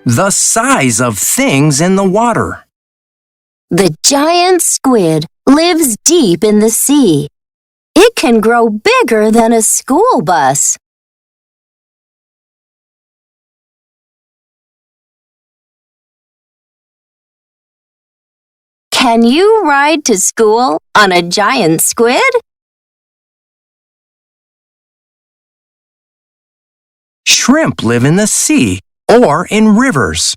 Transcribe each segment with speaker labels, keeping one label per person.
Speaker 1: The size of things in the water.
Speaker 2: The giant squid lives deep in the sea. It can grow bigger than a school bus. Can you ride to school on a giant squid?
Speaker 1: Shrimp live in the sea or in rivers.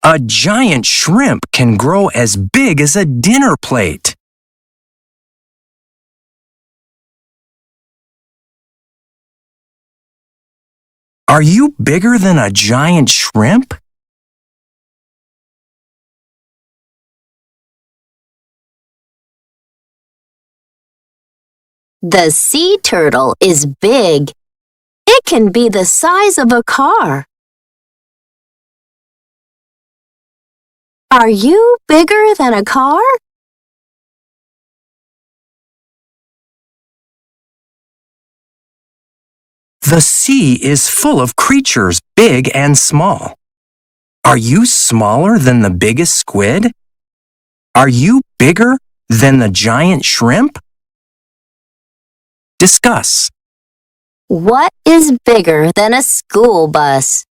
Speaker 1: A giant shrimp can grow as big as a dinner plate. Are you bigger than a giant shrimp?
Speaker 2: The sea turtle is big. It can be the size of a car. Are you bigger than a car?
Speaker 1: The sea is full of creatures, big and small. Are you smaller than the biggest squid? Are you bigger than the giant shrimp? Discuss.
Speaker 2: What is bigger than a school bus?